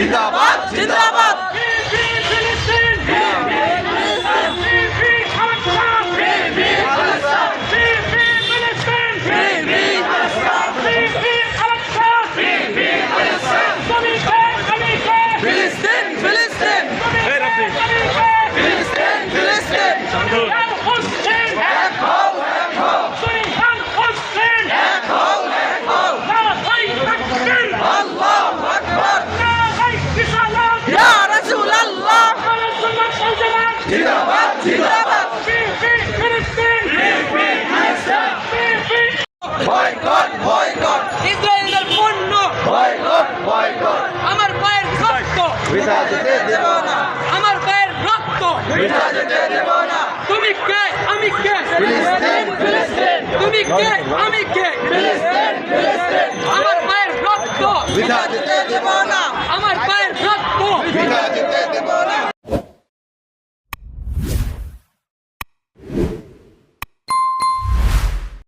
জিন্দাবাদ জিন্দাবাদ জিন্দাবাদ জিন্দাবাদ বয়কট বয়কট ইসরায়েলের পণ্য বয়কট বয়কট আমার পায়ের রক্ত বৃথা যেতে দেব না আমার পায়ের রক্ত বৃথা যেতে দেব না তুমি কে আমি কে ফিলিস্তিন ফিলিস্তিন তুমি কে আমি কে ফিলিস্তিন ফিলিস্তিন আমার পায়ের রক্ত বৃথা